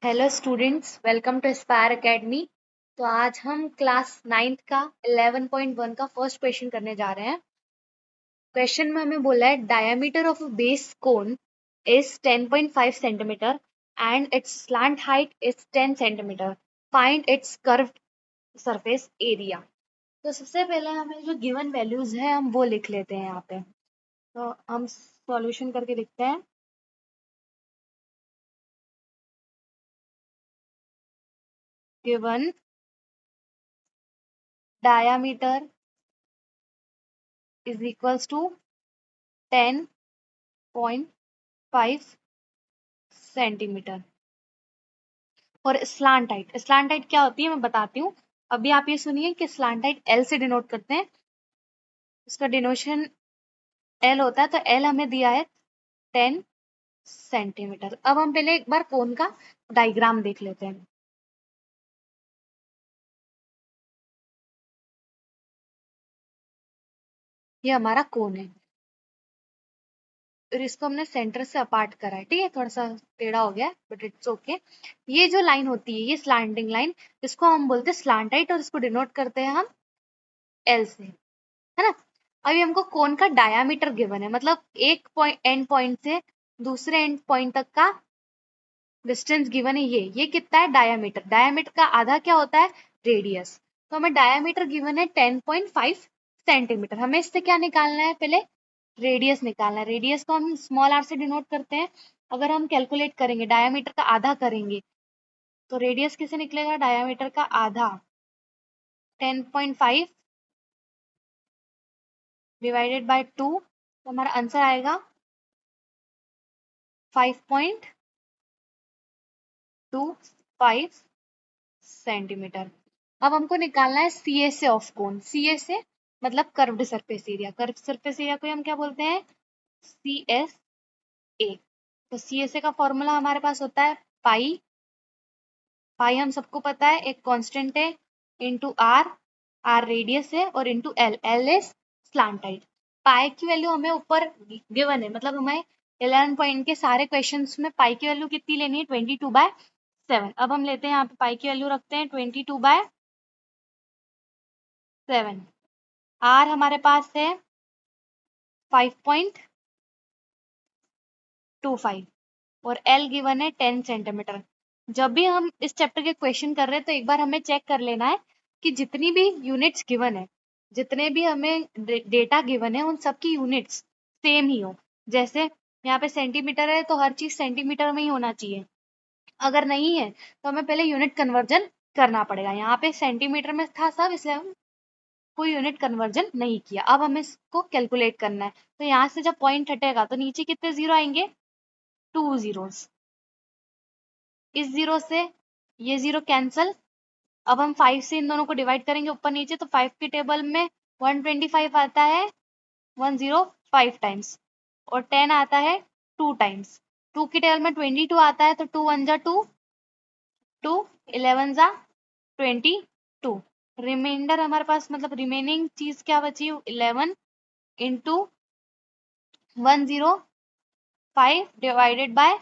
Hello students, welcome to Aspire academy. तो आज हम क्लास 9th का 11.1 का फर्स्ट क्वेश्चन करने जा रहे हैं। क्वेश्चन में हमें बोला है diameter of a base cone is 10.5 centimetre and it's slant height is 10 centimetre. Find its curved surface area. तो सबसे पहले हमें जो गिवन वैल्यूज है हम वो लिख लेते हैं यहाँ पे। तो हम सॉल्यूशन करके लिखते हैं। Given diameter is equals to 10.5 centimetre और स्लांट हाइट क्या होती है मैं बताती हूँ। अभी आप ये सुनिए कि स्लांट हाइट एल से डिनोट करते हैं, इसका डिनोशन एल होता है। तो एल हमें दिया है 10 सेंटीमीटर। अब हम पहले एक बार कोन का डायग्राम देख लेते हैं। ये हमारा कोन है और इसको हमने सेंटर से अपार्ट करा है। ठीक है, थोड़ा सा टेढ़ा हो गया बट इट्स ओके। ये जो लाइन होती है, ये स्लांटिंग लाइन, इसको हम बोलते हैं स्लांट हाइट और इसको डिनोट करते हैं हम एल से, है ना। अभी हमको कोन का डायामीटर गिवन है, मतलब एक पॉइंट एंड पॉइंट से दूसरे एंड पॉइंट तक का डिस्टेंस गिवन है। ये कितना है? डायामीटर का आधा क्या होता है? रेडियस। तो हमें डायामीटर गिवन है 10.5 सेंटीमीटर। हमें इससे क्या निकालना है? पहले रेडियस निकालना है। रेडियस को हम स्मॉल आर से डिनोट करते हैं। अगर हम कैलकुलेट करेंगे, डायामीटर का आधा करेंगे, तो रेडियस कैसे निकलेगा? डायामीटर का आधा 10.5 डिवाइडेड बाय 2, तो हमारा आंसर आएगा 5.25 सेंटीमीटर। अब हमको निकालना है सी ए से ऑफ कोन। सी ए से मतलब curved surface area. Curved surface area को हम क्या बोलते हैं? C S A. तो सी एस ए का फॉर्मूला हमारे पास होता है पाई। पाई हम सबको पता है, एक कांस्टेंट है, इंटू आर। आर रेडियस है और into L. L is slant height. Pi की वैल्यू हमें ऊपर गिवन है, मतलब हमें 11 पॉइंट के सारे क्वेश्चंस में पाई की वैल्यू कितनी लेनी है? 22/7। अब हम लेते हैं यहाँ पे पाई की वैल्यू रखते हैं 22/7। आर हमारे पास है 5.25 और एल गिवन है 10 सेंटीमीटर। जब भी हम इस चैप्टर के क्वेश्चन कर रहे हैं तो एक बार हमें चेक कर लेना है कि जितनी भी यूनिट्स गिवन है, जितने भी हमें डेटा गिवन है, उन सबकी यूनिट्स सेम ही हो। जैसे यहाँ पे सेंटीमीटर है तो हर चीज सेंटीमीटर में ही होना चाहिए। अगर नहीं है तो हमें पहले यूनिट कन्वर्जन करना पड़ेगा। यहाँ पे सेंटीमीटर में था सब, इसलिए हम कोई यूनिट कन्वर्जन नहीं किया। अब हमें इसको कैलकुलेट करना है। तो यहाँ से जब पॉइंट हटेगा तो नीचे कितने जीरो आएंगे? 2 जीरोस। इस जीरो से ये जीरो कैंसल। अब हम 5 से इन दोनों को डिवाइड करेंगे ऊपर नीचे, तो 5 के टेबल में 125 आता है 105 टाइम्स और 10 आता है 2 टाइम्स। 2 के टेबल में 22 आता है, तो 2 1 जा 2, 2 11 जा 22। रिमाइंडर हमारे पास, मतलब रिमेनिंग चीज क्या बची? 11 इंटू 105 डिवाइडेड बाय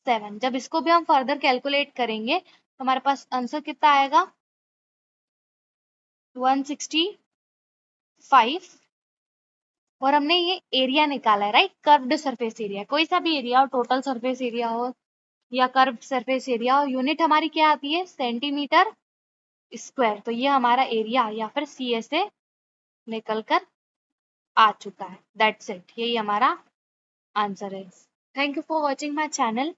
7। जब इसको भी हम फर्दर कैलकुलेट करेंगे तो हमारे पास आंसर कितना आएगा? 165। और हमने ये एरिया निकाला है, राइट? Curved surface area. कोई सा भी एरिया हो, टोटल सरफेस एरिया हो या कर्व्ड सरफेस एरिया हो, यूनिट हमारी क्या आती है? Centimetre square. तो ये हमारा एरिया या फिर सी ए से निकल कर आ चुका है। दैट्स इट, यही हमारा आंसर है। Thank you for watching my channel.